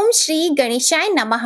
ओम श्री गणेशाय नमः।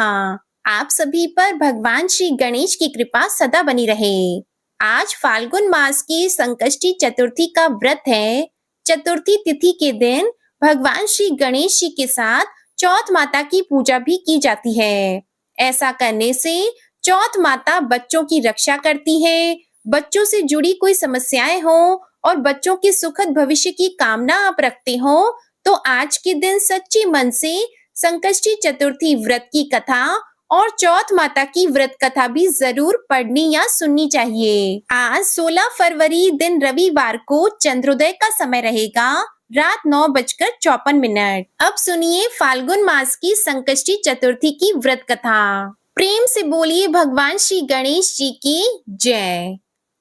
आप सभी पर भगवान श्री गणेश की कृपा सदा बनी रहे। आज फाल्गुन मास की संकष्टी चतुर्थी का व्रत है। चतुर्थी तिथि के दिन भगवान श्री गणेश जी के साथ चौथ माता की पूजा भी की जाती है। ऐसा करने से चौथ माता बच्चों की रक्षा करती है। बच्चों से जुड़ी कोई समस्याएं हो और बच्चों के सुखद भविष्य की कामना आप रखते हो तो आज के दिन सच्ची मन से संकष्टी चतुर्थी व्रत की कथा और चौथ माता की व्रत कथा भी जरूर पढ़नी या सुननी चाहिए। आज 16 फरवरी दिन रविवार को चंद्रोदय का समय रहेगा, रात 9:54। अब सुनिए फाल्गुन मास की संकष्टी चतुर्थी की व्रत कथा। प्रेम से बोलिए भगवान श्री गणेश जी की जय।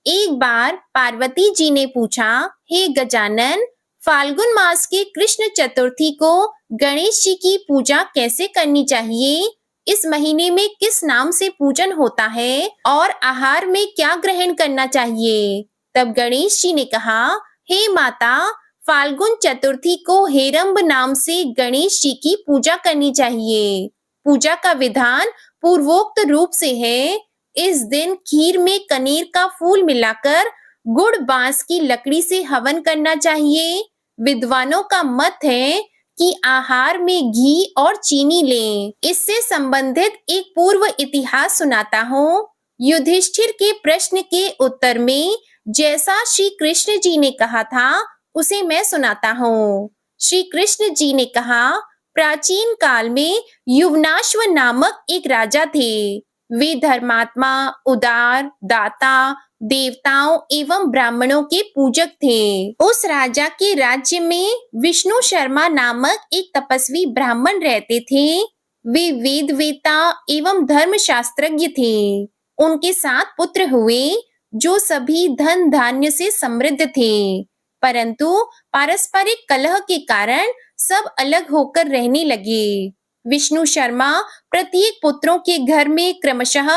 एक बार पार्वती जी ने पूछा, हे गजानन, फाल्गुन मास के कृष्ण चतुर्थी को गणेश जी की पूजा कैसे करनी चाहिए? इस महीने में किस नाम से पूजन होता है और आहार में क्या ग्रहण करना चाहिए? तब गणेश जी ने कहा, हे माता, फाल्गुन चतुर्थी को हेरंब नाम से गणेश जी की पूजा करनी चाहिए। पूजा का विधान पूर्वोक्त रूप से है। इस दिन खीर में कनेर का फूल मिलाकर गुड़ बांस की लकड़ी से हवन करना चाहिए। विद्वानों का मत है कि आहार में घी और चीनी लें। इससे संबंधित एक पूर्व इतिहास सुनाता हूँ। युधिष्ठिर के प्रश्न के उत्तर में जैसा श्री कृष्ण जी ने कहा था उसे मैं सुनाता हूँ। श्री कृष्ण जी ने कहा, प्राचीन काल में युवनाश्व नामक एक राजा थे। वे धर्मात्मा, उदार, दाता, देवताओं एवं ब्राह्मणों के पूजक थे। उस राजा के राज्य में विष्णु शर्मा नामक एक तपस्वी ब्राह्मण रहते थे। वे वेद वेता एवं धर्म शास्त्रज्ञ थे। उनके 7 पुत्र हुए जो सभी धन धान्य से समृद्ध थे, परंतु पारस्परिक कलह के कारण सब अलग होकर रहने लगे। विष्णु शर्मा प्रत्येक पुत्रों के घर में क्रमशः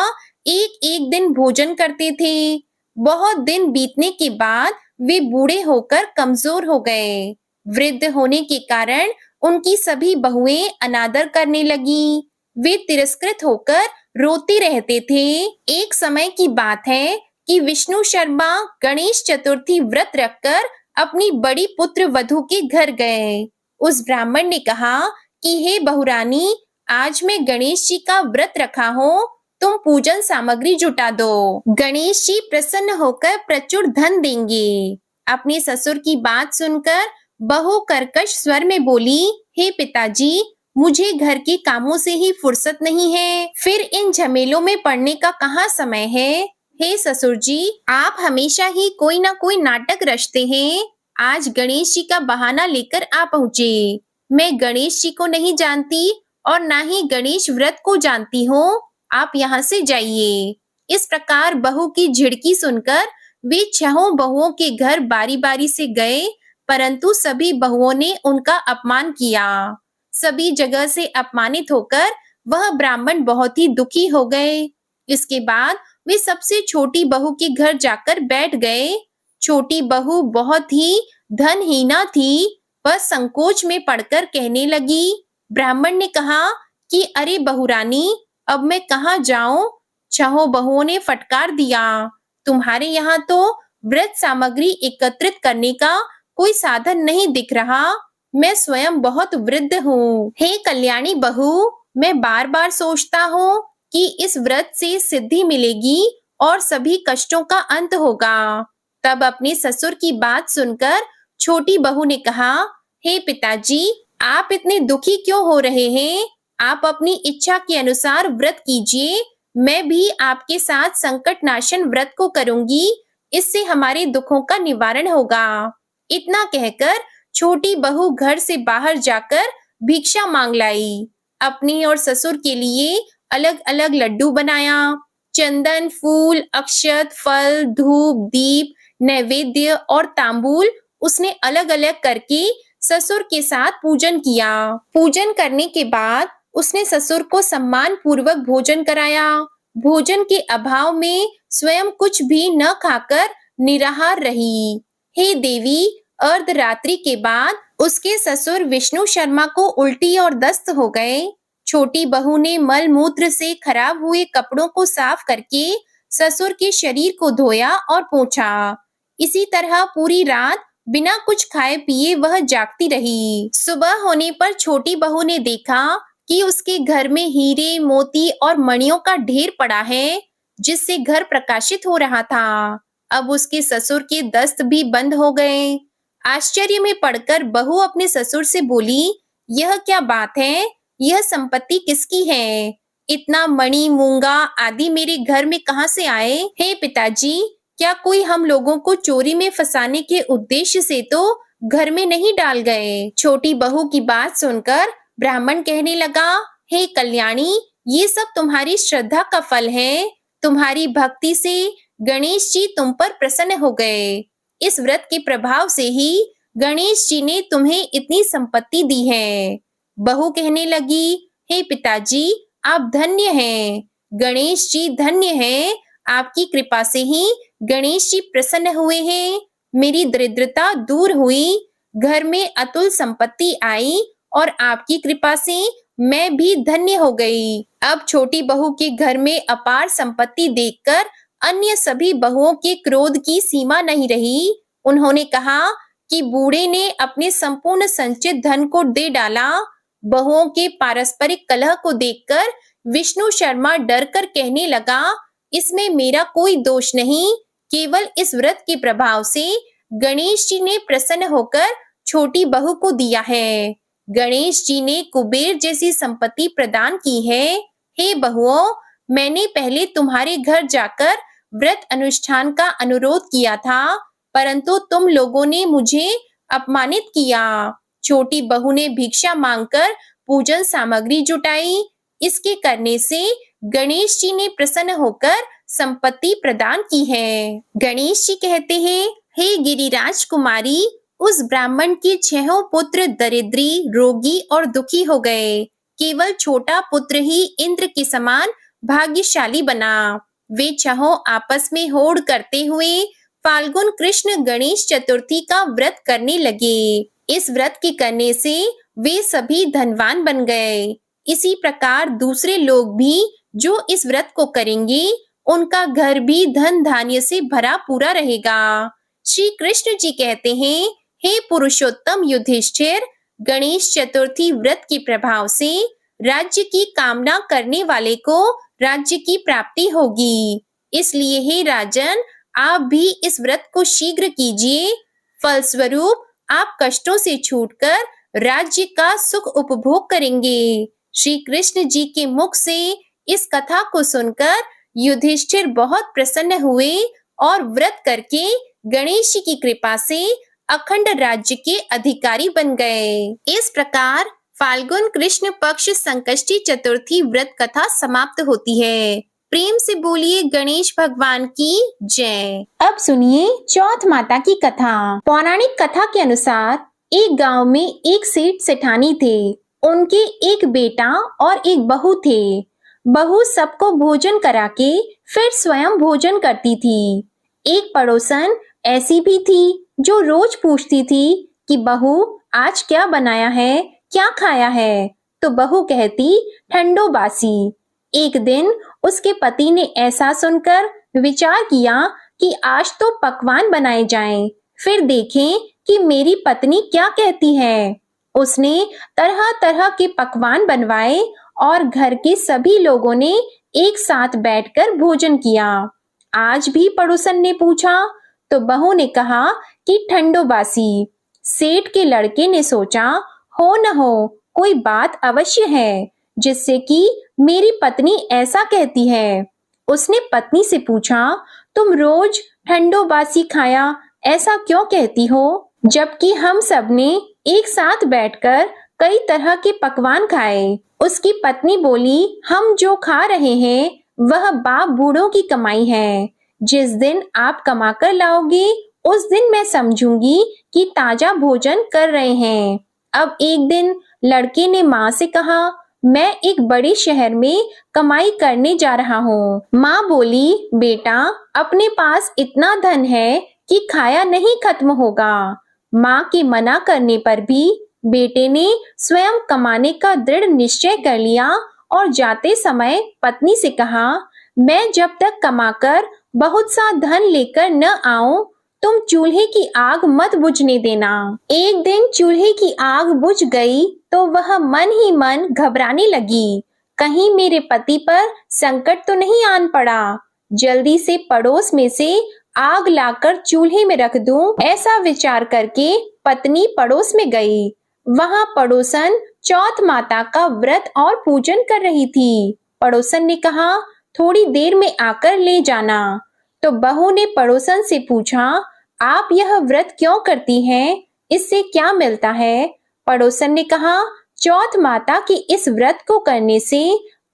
एक एक दिन भोजन करते थे। बहुत दिन बीतने के बाद वे बूढ़े होकर कमजोर हो गए। वृद्ध होने के कारण उनकी सभी बहुएं अनादर करने लगी। वे तिरस्कृत होकर रोते रहते थे। एक समय की बात है कि विष्णु शर्मा गणेश चतुर्थी व्रत रखकर अपनी बड़ी पुत्र वधू के घर गए। उस ब्राह्मण ने कहा कि हे बहुरानी, आज मैं गणेश जी का व्रत रखा हूँ, तुम पूजन सामग्री जुटा दो। गणेश जी प्रसन्न होकर प्रचुर धन देंगे। अपने ससुर की बात सुनकर बहू कर्कश स्वर में बोली, हे पिताजी, मुझे घर के कामों से ही फुर्सत नहीं है, फिर इन झमेलों में पड़ने का कहाँ समय है। हे ससुर जी, आप हमेशा ही कोई ना कोई नाटक रचते हैं। आज गणेश जी का बहाना लेकर आ पहुँचे। मैं गणेश जी को नहीं जानती और ना ही गणेश व्रत को जानती हूँ। आप यहाँ से जाइए। इस प्रकार बहू की झिड़की सुनकर वे 6 बहुओं के घर बारी बारी से गए, परंतु सभी बहुओं ने उनका अपमान किया। सभी जगह से अपमानित होकर वह ब्राह्मण बहुत ही दुखी हो गए। इसके बाद वे सबसे छोटी बहू के घर जाकर बैठ गए। छोटी बहू बहुत ही धनहीना थी। वह संकोच में पड़कर कहने लगी। ब्राह्मण ने कहा कि अरे बहुरानी, अब मैं कहाँ जाऊं? 6 बहुओं ने फटकार दिया, तुम्हारे यहाँ तो व्रत सामग्री एकत्रित करने का कोई साधन नहीं दिख रहा। मैं स्वयं बहुत वृद्ध हूँ। हे कल्याणी बहू, मैं बार बार सोचता हूँ कि इस व्रत से सिद्धि मिलेगी और सभी कष्टों का अंत होगा। तब अपने ससुर की बात सुनकर छोटी बहू ने कहा, हे पिताजी, आप इतने दुखी क्यों हो रहे हैं? आप अपनी इच्छा के अनुसार व्रत कीजिए। मैं भी आपके साथ संकट नाशन व्रत को करूंगी। इससे हमारे दुखों का निवारण होगा। इतना कहकर छोटी बहू घर से बाहर जाकर भिक्षा मांग लाई। अपनी और ससुर के लिए अलग अलग लड्डू बनाया। चंदन, फूल, अक्षत, फल, धूप, दीप, नैवेद्य और तांबूल उसने अलग अलग करके ससुर के साथ पूजन किया। पूजन करने के बाद उसने ससुर को सम्मान पूर्वक भोजन कराया। भोजन के अभाव में स्वयं कुछ भी न खाकर निराहार रही। हे देवी, अर्धरात्रि के बाद उसके ससुर विष्णु शर्मा को उल्टी और दस्त हो गए। छोटी बहू ने मल मूत्र से खराब हुए कपड़ों को साफ करके ससुर के शरीर को धोया और पोंछा। इसी तरह पूरी रात बिना कुछ खाए पिए वह जागती रही। सुबह होने पर छोटी बहू ने देखा कि उसके घर में हीरे, मोती और मणियों का ढेर पड़ा है, जिससे घर प्रकाशित हो रहा था। अब उसके ससुर के दस्त भी बंद हो गए। आश्चर्य में पड़कर बहू अपने ससुर से बोली, यह क्या बात है? यह संपत्ति किसकी है? इतना मणि, मूंगा आदि मेरे घर में कहां से आए? हे पिताजी, क्या कोई हम लोगों को चोरी में फंसाने के उद्देश्य से तो घर में नहीं डाल गए? छोटी बहू की बात सुनकर ब्राह्मण कहने लगा, हे कल्याणी, ये सब तुम्हारी श्रद्धा का फल है। तुम्हारी भक्ति से गणेश जी तुम पर प्रसन्न हो गए। इस व्रत के प्रभाव से ही गणेश जी ने तुम्हें इतनी संपत्ति दी है। बहू कहने लगी, हे पिताजी, आप धन्य हैं। गणेश जी धन्य हैं। आपकी कृपा से ही गणेश जी प्रसन्न हुए हैं। मेरी दरिद्रता दूर हुई, घर में अतुल संपत्ति आई और आपकी कृपा से मैं भी धन्य हो गई। अब छोटी बहू के घर में अपार संपत्ति देखकर अन्य सभी बहुओं के क्रोध की सीमा नहीं रही। उन्होंने कहा कि बूढ़े ने अपने संपूर्ण संचित धन को दे डाला। बहुओं के पारस्परिक कलह को देखकर विष्णु शर्मा डरकर कहने लगा, इसमें मेरा कोई दोष नहीं, केवल इस व्रत के प्रभाव से गणेश जी ने प्रसन्न होकर छोटी बहू को दिया है। गणेश जी ने कुबेर जैसी संपत्ति प्रदान की है। हे बहुओं, मैंने पहले तुम्हारे घर जाकर व्रत अनुष्ठान का अनुरोध किया था, परंतु तुम लोगों ने मुझे अपमानित किया। छोटी बहू ने भिक्षा मांगकर पूजन सामग्री जुटाई। इसके करने से गणेश जी ने प्रसन्न होकर संपत्ति प्रदान की है। गणेश जी कहते हैं, हे गिरिराज कुमारी, उस ब्राह्मण के 6 पुत्र दरिद्री, रोगी और दुखी हो गए। केवल छोटा पुत्र ही इंद्र के समान भाग्यशाली बना। वे 6 आपस में होड़ करते हुए फाल्गुन कृष्ण गणेश चतुर्थी का व्रत करने लगे। इस व्रत के करने से वे सभी धनवान बन गए। इसी प्रकार दूसरे लोग भी जो इस व्रत को करेंगे, उनका घर भी धन धान्य से भरा पूरा रहेगा। श्री कृष्ण जी कहते हैं, हे पुरुषोत्तम युधिष्ठिर, गणेश चतुर्थी व्रत के प्रभाव से राज्य की कामना करने वाले को राज्य की प्राप्ति होगी। इसलिए हे राजन, आप भी इस व्रत को शीघ्र कीजिए। फलस्वरूप आप कष्टों से छूटकर राज्य का सुख उपभोग करेंगे। श्री कृष्ण जी के मुख से इस कथा को सुनकर युधिष्ठिर बहुत प्रसन्न हुए और व्रत करके गणेश जी की कृपा से अखंड राज्य के अधिकारी बन गए। इस प्रकार फाल्गुन कृष्ण पक्ष संकष्टी चतुर्थी व्रत कथा समाप्त होती है। प्रेम से बोलिए गणेश भगवान की जय। अब सुनिए चौथ माता की कथा। पौराणिक कथा के अनुसार एक गांव में एक सेठ सेठानी थे। उनके एक बेटा और एक बहू थे। बहू सबको भोजन करा के फिर स्वयं भोजन करती थी। एक पड़ोसन ऐसी भी थी जो रोज पूछती थी कि बहू आज क्या बनाया है, क्या खाया है? तो बहू कहती ठंडो बासी। एक दिन उसके पति ने ऐसा सुनकर विचार किया कि आज तो पकवान बनाए जाएं, फिर देखें कि मेरी पत्नी क्या कहती है। उसने तरह तरह के पकवान बनवाए और घर के सभी लोगों ने एक साथ बैठकर भोजन किया। आज भी पड़ोसन ने पूछा तो बहू ने कहा कि ठंडो बासी। सेठ के लड़के ने सोचा, हो न हो कोई बात अवश्य है जिससे कि मेरी पत्नी ऐसा कहती है। उसने पत्नी से पूछा, तुम रोज ठंडो बासी खाया ऐसा क्यों कहती हो, जबकि हम सब ने एक साथ बैठकर कई तरह के पकवान खाए। उसकी पत्नी बोली, हम जो खा रहे हैं वह बाप बूढ़ों की कमाई है। जिस दिन आप कमा कर लाओगे उस दिन मैं समझूंगी कि ताजा भोजन कर रहे हैं। अब एक दिन लड़के ने माँ से कहा, मैं एक बड़े शहर में कमाई करने जा रहा हूँ। माँ बोली, बेटा अपने पास इतना धन है कि खाया नहीं खत्म होगा। माँ के मना करने पर भी बेटे ने स्वयं कमाने का दृढ़ निश्चय कर लिया और जाते समय पत्नी से कहा, मैं जब तक कमाकर बहुत सा धन लेकर न आऊं, तुम चूल्हे की आग मत बुझने देना। एक दिन चूल्हे की आग बुझ गई तो वह मन ही मन घबराने लगी, कहीं मेरे पति पर संकट तो नहीं आन पड़ा। जल्दी से पड़ोस में से आग लाकर चूल्हे में रख दूं, ऐसा विचार करके पत्नी पड़ोस में गई। वहां पड़ोसन चौथ माता का व्रत और पूजन कर रही थी। पड़ोसन ने कहा, थोड़ी देर में आकर ले जाना। तो बहू ने पड़ोसन से पूछा, आप यह व्रत क्यों करती हैं? इससे क्या मिलता है? पड़ोसन ने कहा, चौथ माता के इस व्रत को करने से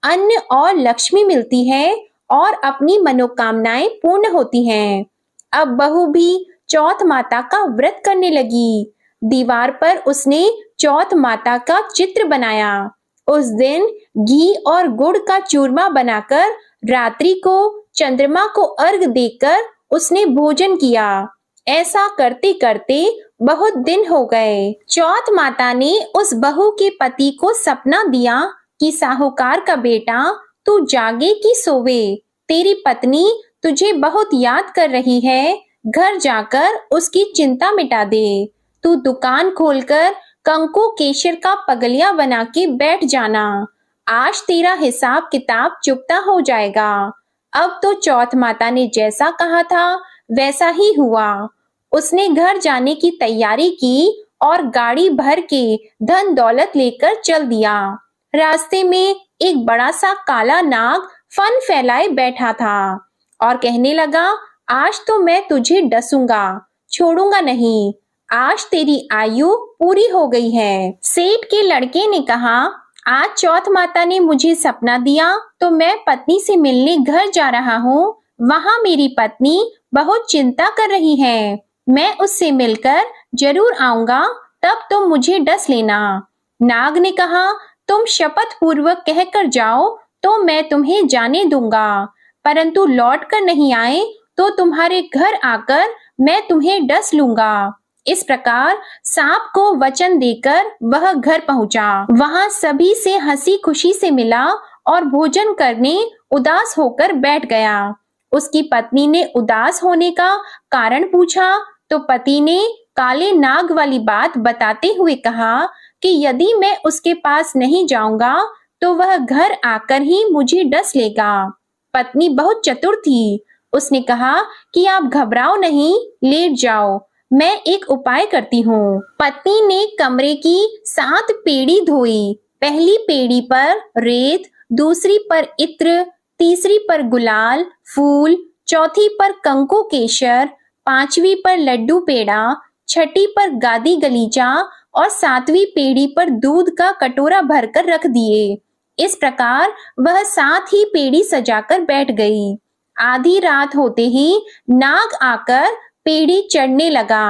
अन्न और लक्ष्मी मिलती है और अपनी मनोकामनाएं पूर्ण होती हैं। अब बहू भी चौथ माता का व्रत करने लगी। दीवार पर उसने चौथ माता का चित्र बनाया। उस दिन घी और गुड़ का चूरमा बनाकर रात्रि को चंद्रमा को अर्घ देकर उसने भोजन किया। ऐसा करते करते बहुत दिन हो गए। चौथ माता ने उस बहू के पति को सपना दिया कि साहूकार का बेटा, तू जागे कि सोवे, तेरी पत्नी तुझे बहुत याद कर रही है, घर जाकर उसकी चिंता मिटा दे। तू दुकान खोलकर कंकु केशर का पगलिया बना के बैठ जाना, आज तेरा हिसाब किताब चुकता हो जाएगा। अब तो चौथ माता ने जैसा कहा था वैसा ही हुआ। उसने घर जाने की तैयारी की और गाड़ी भर के धन दौलत लेकर चल दिया। रास्ते में एक बड़ा सा काला नाग फन फैलाए बैठा था और कहने लगा, आज तो मैं तुझे डसूंगा, छोड़ूंगा नहीं, आज तेरी आयु पूरी हो गई है। सेठ के लड़के ने कहा, आज चौथ माता ने मुझे सपना दिया तो मैं पत्नी से मिलने घर जा रहा हूँ। वहाँ मेरी पत्नी बहुत चिंता कर रही है, मैं उससे मिलकर जरूर आऊंगा, तब तुम मुझे डस लेना। नाग ने कहा, तुम शपथ पूर्वक कहकर जाओ तो मैं तुम्हें जाने दूंगा, परंतु लौट कर नहीं आए तो तुम्हारे घर आकर मैं तुम्हें डस लूंगा। इस प्रकार सांप को वचन देकर वह घर पहुंचा। वहां सभी से हंसी खुशी से मिला और भोजन करने उदास होकर बैठ गया। उसकी पत्नी ने उदास होने का कारण पूछा तो पति ने काले नाग वाली बात बताते हुए कहा कि यदि मैं उसके पास नहीं जाऊंगा तो वह घर आकर ही मुझे डस लेगा। पत्नी बहुत चतुर थी। उसने कहा कि आप घबराओ नहीं, लेट जाओ, मैं एक उपाय करती हूँ। पत्नी ने कमरे की 7 पेड़ी धोई। पहली पेड़ी पर रेत, दूसरी पर इत्र, तीसरी पर गुलाल फूल, चौथी पर कंकु केशर, 5वीं पर लड्डू पेड़ा, 6ठी पर गादी गलीचा और 7वीं पेड़ी पर दूध का कटोरा भरकर रख दिए। इस प्रकार वह 7 ही पेड़ी सजाकर बैठ गई। आधी रात होते ही नाग आकर पेड़ी चढ़ने लगा।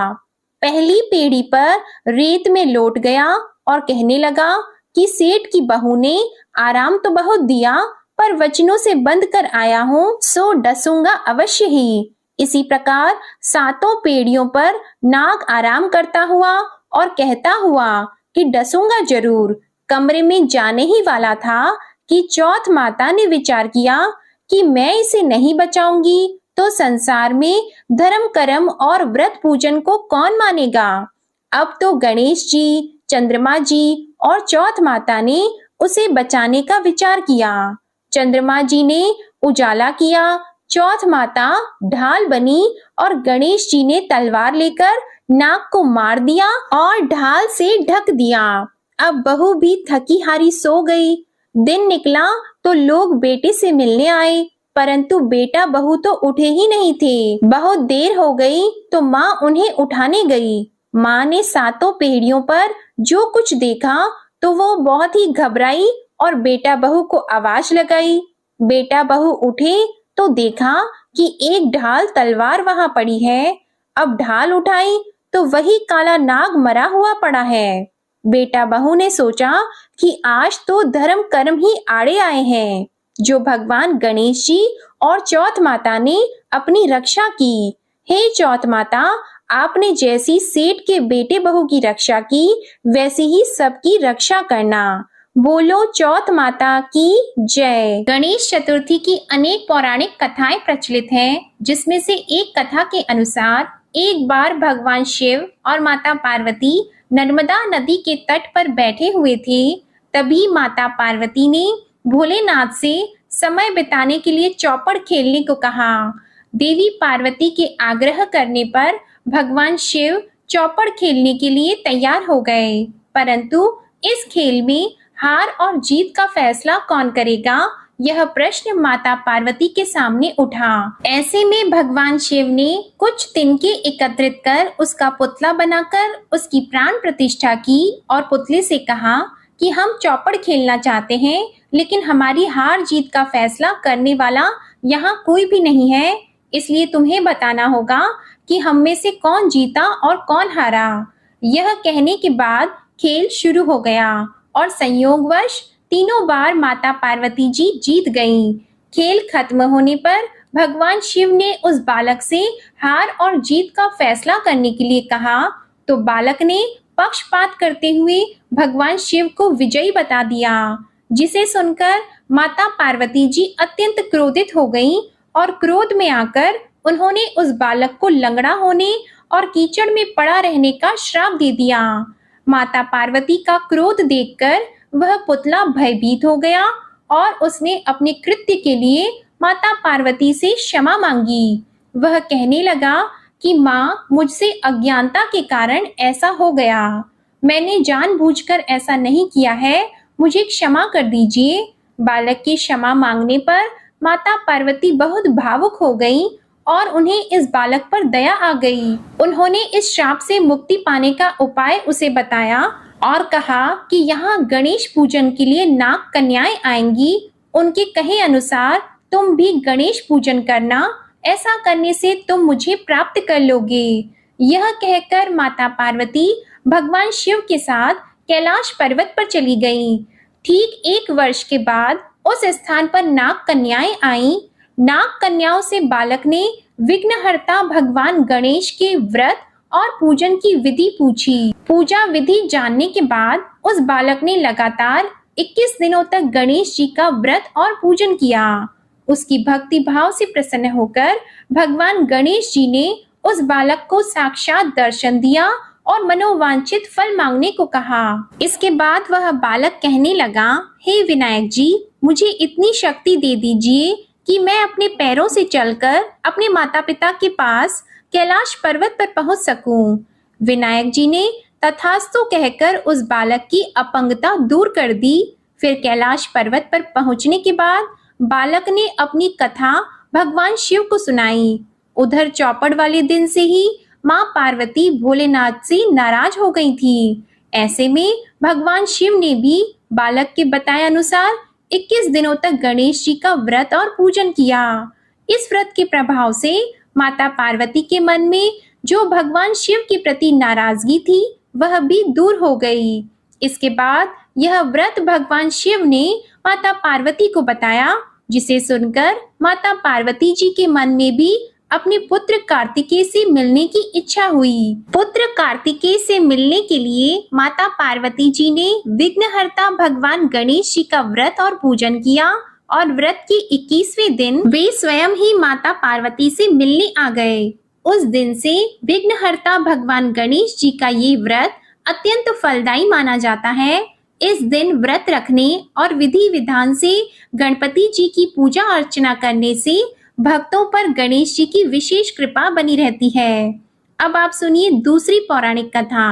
पहली पेड़ी पर रेत में लौट गया और कहने लगा कि सेठ की बहू ने आराम तो बहुत दिया, पर वचनों से बंध कर आया हूँ, सो डसूंगा अवश्य ही। इसी प्रकार 7 पेड़ियों पर नाग आराम करता हुआ और कहता हुआ कि डसूंगा जरूर, कमरे में जाने ही वाला था कि चौथ माता ने विचार किया कि मैं इसे नहीं बचाऊंगी तो संसार में धर्म कर्म और व्रत पूजन को कौन मानेगा। अब तो गणेश जी, चंद्रमा जी और चौथ माता ने उसे बचाने का विचार किया। चंद्रमा जी ने उजाला किया, चौथ माता ढाल बनी और गणेश जी ने तलवार लेकर नाग को मार दिया और ढाल से ढक दिया। अब बहू भी थकी हारी सो गई। दिन निकला तो लोग बेटे से मिलने आए, परंतु बेटा बहू तो उठे ही नहीं थे। बहुत देर हो गई तो माँ उन्हें उठाने गई। माँ ने 7 पेड़ियों पर जो कुछ देखा तो वो बहुत ही घबराई और बेटा बहू को आवाज लगाई। बेटा बहू उठे तो देखा कि एक ढाल तलवार वहां पड़ी है। अब ढाल उठाई तो वही काला नाग मरा हुआ पड़ा है। बेटा बहू ने सोचा कि आज तो धर्म कर्म ही आड़े आए हैं, जो भगवान गणेश जी और चौथ माता ने अपनी रक्षा की। हे चौथ माता, आपने जैसी सेठ के बेटे बहू की रक्षा की, वैसी ही सबकी रक्षा करना। बोलो चौथ माता की जय। गणेश चतुर्थी की अनेक पौराणिक कथाएं प्रचलित हैं, जिसमें से एक कथा के अनुसार एक बार भगवान शिव और माता पार्वती नर्मदा नदी के तट पर बैठे हुए थे। तभी माता पार्वती ने भोलेनाथ से समय बिताने के लिए चौपड़ खेलने को कहा। देवी पार्वती के आग्रह करने पर भगवान शिव चौपड़ खेलने के लिए तैयार हो गए, परंतु इस खेल में हार और जीत का फैसला कौन करेगा, यह प्रश्न माता पार्वती के सामने उठा। ऐसे में भगवान शिव ने कुछ तिनके एकत्रित कर उसका पुतला बनाकर उसकी प्राण प्रतिष्ठा की और पुतले से कहा कि हम चौपड़ खेलना चाहते हैं, लेकिन हमारी हार जीत का फैसला करने वाला यहाँ कोई भी नहीं है, इसलिए तुम्हें बताना होगा कि हम में से कौन जीता और कौन हारा। यह कहने के बाद खेल शुरू हो गया और संयोगवश तीनों बार माता पार्वती जी जीत गईं। खेल खत्म होने पर भगवान शिव ने उस बालक से हार और जीत का फैसला करने के लिए कहा, तो बालक ने पक्षपात करते हुए भगवान शिव को विजयी बता दिया, जिसे सुनकर माता पार्वती जी अत्यंत क्रोधित हो गईं और क्रोध में आकर उन्होंने उस बालक को लंगड़ा होने और कीचड़ में पड़ा रहने का श्राप दे दिया। माता पार्वती का क्रोध देखकर वह पुतला भयभीत हो गया और उसने अपने कृत्य के लिए माता पार्वती से क्षमा मांगी। वह कहने लगा कि माँ, मुझसे अज्ञानता के कारण ऐसा हो गया, मैंने जानबूझकर ऐसा नहीं किया है, मुझे क्षमा कर दीजिए। बालक की क्षमा मांगने पर माता पार्वती बहुत भावुक हो गईं और उन्हें इस बालक पर दया आ गई। उन्होंने इस श्राप से मुक्ति पाने का उपाय उसे बताया और कहा कि यहाँ गणेश पूजन के लिए नाग कन्याएं आएंगी, उनके कहे अनुसार तुम भी गणेश पूजन करना, ऐसा करने से तुम मुझे प्राप्त कर लोगे। यह कहकर माता पार्वती भगवान शिव के साथ कैलाश पर्वत पर चली गईं। ठीक 1 वर्ष के बाद उस स्थान पर नाग कन्याएं आईं। नाग कन्याओं से बालक ने विघ्नहर्ता भगवान गणेश के व्रत और पूजन की विधि पूछी। पूजा विधि जानने के बाद उस बालक ने लगातार 21 दिनों तक गणेश जी का व्रत और पूजन किया। उसकी भक्ति भाव से प्रसन्न होकर भगवान गणेश जी ने उस बालक को साक्षात दर्शन दिया और मनोवांछित फल मांगने को कहा। इसके बाद वह बालक कहने लगा, हे विनायक जी, मुझे इतनी शक्ति दे दीजिए कि मैं अपने पैरों से चलकर अपने माता पिता के पास कैलाश पर्वत पर पहुंच सकूं। विनायक जी ने तथास्तु कहकर उस बालक की अपंगता दूर कर दी। फिर कैलाश पर्वत पर पहुंचने के बाद बालक ने अपनी कथा भगवान शिव को सुनाई। उधर चौपड़ वाले दिन से ही माँ पार्वती भोलेनाथ से नाराज हो गई थी। ऐसे में भगवान शिव ने भी बालक के बताए अनुसार 21 दिनों तक गणेश जी का व्रत और पूजन किया। इस व्रत के प्रभाव से माता पार्वती के मन में जो भगवान शिव के प्रति नाराजगी थी, वह भी दूर हो गई। इसके बाद यह व्रत भगवान शिव ने माता पार्वती को बताया, जिसे सुनकर माता पार्वती जी के मन में भी अपने पुत्र कार्तिकेय से मिलने की इच्छा हुई। पुत्र कार्तिकेय से मिलने के लिए माता पार्वती जी ने विघ्नहर्ता भगवान गणेश जी का व्रत और पूजन किया और व्रत के 21वें दिन वे स्वयं ही माता पार्वती से मिलने आ गए। उस दिन से विघ्नहर्ता भगवान गणेश जी का ये व्रत अत्यंत फलदायी माना जाता है। इस दिन व्रत रखने और विधि विधान से गणपति जी की पूजा अर्चना करने से भक्तों पर गणेश जी की विशेष कृपा बनी रहती है। अब आप सुनिए दूसरी पौराणिक कथा।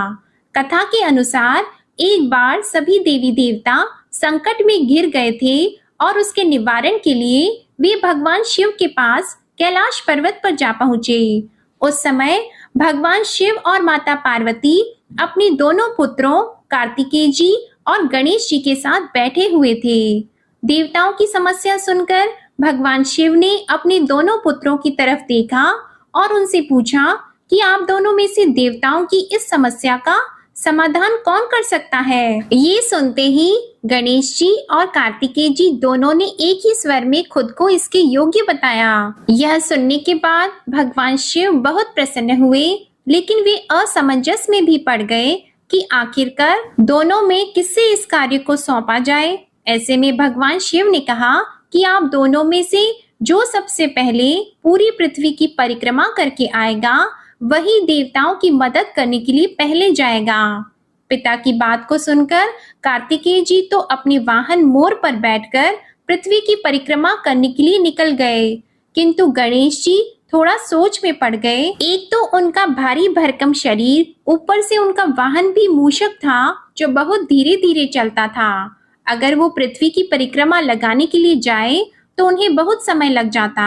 कथा के अनुसार एक बार सभी देवी देवता संकट में घिर गए थे और उसके निवारण के लिए वे भगवान शिव के पास कैलाश पर्वत पर जा पहुंचे। उस समय भगवान शिव और माता पार्वती अपने दोनों पुत्रों कार्तिकेय जी और गणेश जी के साथ बैठे हुए थे। देवताओं की समस्या सुनकर भगवान शिव ने अपने दोनों पुत्रों की तरफ देखा और उनसे पूछा कि आप दोनों में से देवताओं की इस समस्या का समाधान कौन कर सकता है। ये सुनते ही गणेश जी और कार्तिकेय जी दोनों ने एक ही स्वर में खुद को इसके योग्य बताया। यह सुनने के बाद भगवान शिव बहुत प्रसन्न हुए लेकिन वे असमंजस में भी पड़ गए कि आखिरकार दोनों में किससे इस कार्य को सौंपा जाए। ऐसे में भगवान शिव ने कहा कि आप दोनों में से जो सबसे पहले पूरी पृथ्वी की परिक्रमा करके आएगा, वही देवताओं की मदद करने के लिए पहले जाएगा। पिता की बात को सुनकर कार्तिकेय जी तो अपने वाहन मोर पर बैठकर पृथ्वी की परिक्रमा करने के लिए निकल गए, किंतु गणेश जी थोड़ा सोच में पड़ गए। एक तो उनका भारी भरकम शरीर, ऊपर से उनका वाहन भी मूषक था जो बहुत धीरे धीरे चलता था। अगर वो पृथ्वी की परिक्रमा लगाने के लिए जाए तो उन्हें बहुत समय लग जाता।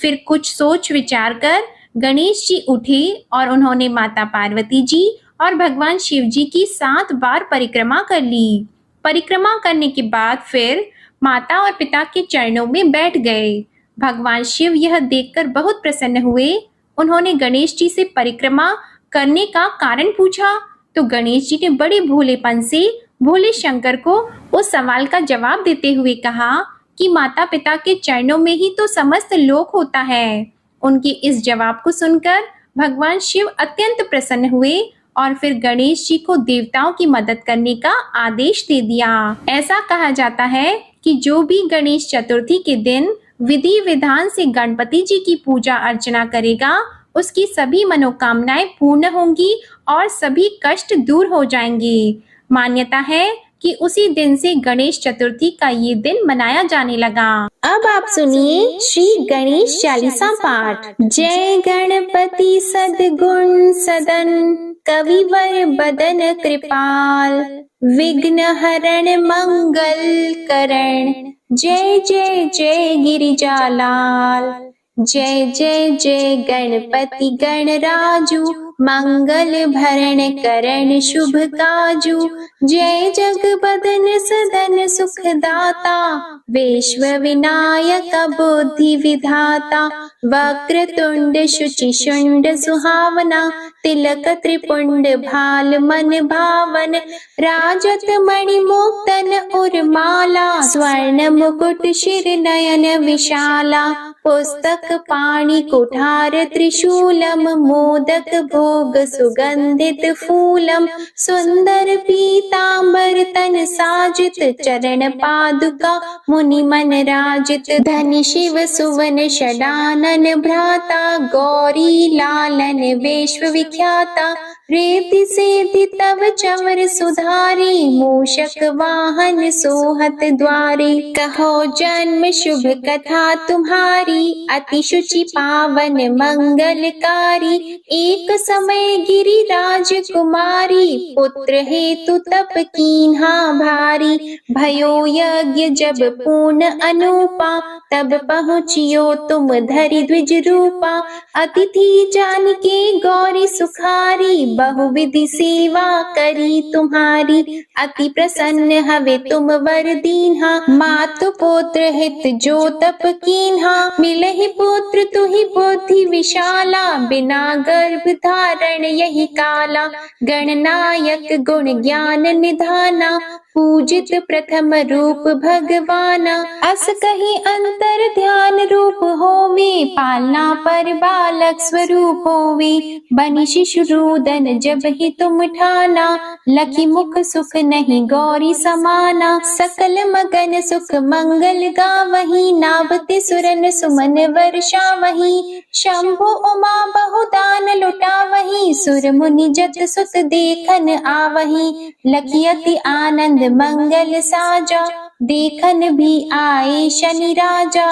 फिर कुछ सोच विचार कर गणेश जी उठे और उन्होंने माता पार्वती जी और भगवान शिव जी की 7 बार परिक्रमा कर ली। परिक्रमा करने के बाद फिर माता और पिता के चरणों में बैठ गए। भगवान शिव यह देखकर बहुत प्रसन्न हुए। उन्होंने गणेश जी से परिक्रमा करने का कारण पूछा तो गणेश जी ने बड़े भोलेपन से भोले शंकर को उस सवाल का जवाब देते हुए कहा कि माता पिता के चरणों में ही तो समस्त लोक होता है। उनके इस जवाब को सुनकर भगवान शिव अत्यंत प्रसन्न हुए और फिर गणेश जी को देवताओं की मदद करने का आदेश दे दिया। ऐसा कहा जाता है कि जो भी गणेश चतुर्थी के दिन विधि विधान से गणपति जी की पूजा अर्चना करेगा, उसकी सभी मनोकामनाएं पूर्ण होंगी और सभी कष्ट दूर हो जाएंगे। मान्यता है कि उसी दिन से गणेश चतुर्थी का ये दिन मनाया जाने लगा। अब आप सुनिए श्री गणेश चालीसा पाठ। जय गणपति सद्गुण सदन, कविवर बदन कृपाल, विघ्न हरण मंगल करण, जय जय जय गिरिजालाल। जय जय जय गणपति गणराजू, मंगल भरण करण शुभ काजू। जय जगबदन सदन सुखदाता, विश्व विनायक बुद्धि विधाता। वक्रतुंड शुचि शुंड सुहावना, तिलक त्रिपुंड भाल मन भावन। राजत मणि मुक्तन उर्माला, स्वर्ण मुकुट शिर नयन विशाला। पुस्तक पाणि कुठार त्रिशूलम, मोदक भोग सुगंधित फूलम। सुंदर पीतांबर तन साजित, चरण पादुका मुनि मन राजित। धनि शिव सुवन षडानन भ्राता, गौरी लालन विश्व विख्याता। रेति सेति तव चवर सुधारी, मूषक वाहन सोहत द्वारी। कहो जन्म शुभ कथा तुम्हारी, अति शुचि पावन मंगलकारी। एक समय गिरिराज कुमारी, पुत्र हेतु तप कीन्हा भारी। भयो यज्ञ जब पूर्ण अनूपा, तब पहुँचियो तुम धरि द्विज रूपा। अतिथि जान के गौरी सुखारी, बहुविधि सेवा करी तुम्हारी। अति प्रसन्न हवे तुम वर दीन्हा, मातु पुत्र हित जो तप कीन्हा। मिलहि पुत्र तुहि बुद्धि विशाला, बिना गर्भ धारण यही काला। गणनायक गुण ज्ञान निधाना, पूजित प्रथम रूप भगवाना। अस कही अंतर ध्यान रूप होवे, पालना पर बालक स्वरूप होवे। बनि शिशु रोदन जब ही तुम ठाना, लखी मुख सुख नहीं गौरी समाना। सकल मगन सुख मंगल गावही, नाभते सुरन सुमन वर्षावही। शंभु उमा बहुदान लुटावही, सुर मुनि जत सुत देखन आवही। लखी अति आनंद मंगल साजा, देखन भी आए शनि राजा।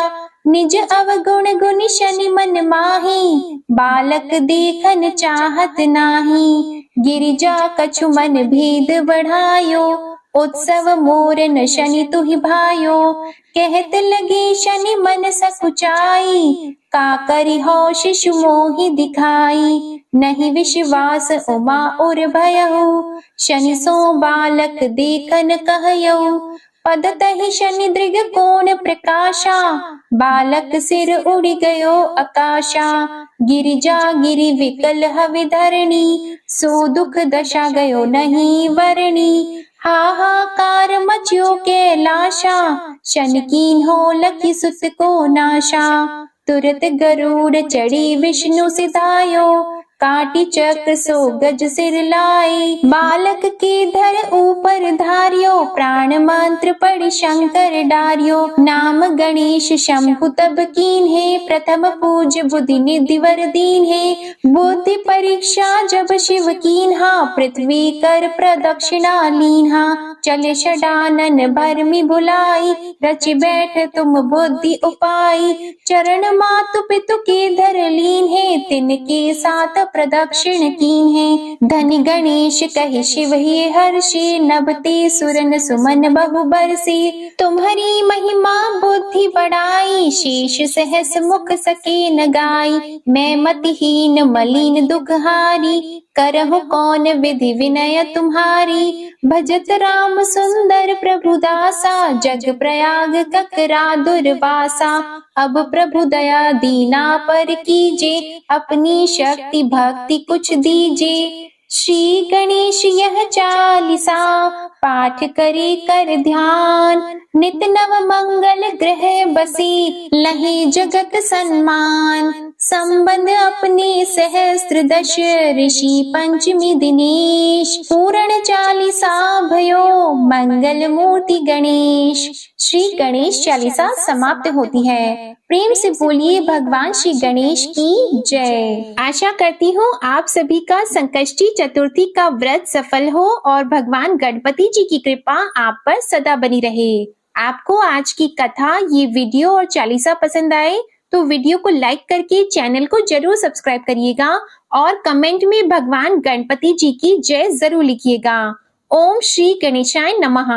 निज अवगुण गुण शनि मन माही, बालक देखन चाहत नाही। गिरिजा कछु मन भेद बढ़ायो, उत्सव मोर न शनि तुहि भायो। कहत लगे शनि मन सकुचाई, का करि हो शिशु मोहि दिखाई। नहीं विश्वास उमा उर भयहु, शनि सो बालक देखन कहयौ। पद तहि शनि दृग कोण प्रकाशा, बालक सिर उड़ गयो आकाशा। गिरिजा गिरि विकल हवि धरणी, सो दुख दशा गयो नहीं वरणी। हाहाकार मच्यो कैलाशा, शनि कीन्हो लखी सुत को नाशा। तुरत गरुड़ चढ़ी विष्णु सिधायो, काटी चक्र सो गज सिर लाई, बालक के धर ऊपर धारियो, प्राण मंत्र पढ़ि शंकर डारियो, नाम गणेश शंभु तब कीन्हे, प्रथम पूज बुद्धि निधि वर दीन्हे, बुद्धि परीक्षा जब शिव कीन्हा, पृथ्वी कर प्रदक्षिणा लीन्हा, चले षडानन भरमि भुलाई, रचि बैठ तुम बुद्धि उपाई, चरण मातु पितु के धर लीन्हे, तिनके साथ प्रदक्षिण कीन्हे, धनि गणेश कहि शिव ही हर्षि, नभते सुरन सुमन बहु बरसे, तुम्हारी महिमा बुद्धि बढ़ाई, शेष सहस मुख सके न गाई, मैं मतिहीन मलिन दुखहारी, करहु कौन विधि विनय तुम्हारी, भजत राम सुंदर प्रभु दासा, जग प्रयाग ककरा दुर्वासा, अब प्रभु दया दीना पर कीजे, अपनी शक्ति भक्ति कुछ दीजे, श्री गणेश यह चालीसा, पाठ करे कर ध्यान, नित नव मंगल ग्रह बसी, लहे जगत सम्मान, संबंध अपने सहस्त्र दश, ऋषि पंचमी दिनेश, पूर्ण चालीसा भयो, मंगल मूर्ति गणेश। श्री गणेश चालीसा समाप्त होती है। प्रेम से बोलिए भगवान श्री गणेश की जय। आशा करती हूँ आप सभी का संकष्टी चतुर्थी का व्रत सफल हो और भगवान गणपति जी की कृपा आप पर सदा बनी रहे। आपको आज की कथा, ये वीडियो और चालीसा पसंद आए तो वीडियो को लाइक करके चैनल को जरूर सब्सक्राइब करिएगा और कमेंट में भगवान गणपति जी की जय जरूर लिखिएगा। ओम श्री गणेशाय नमः।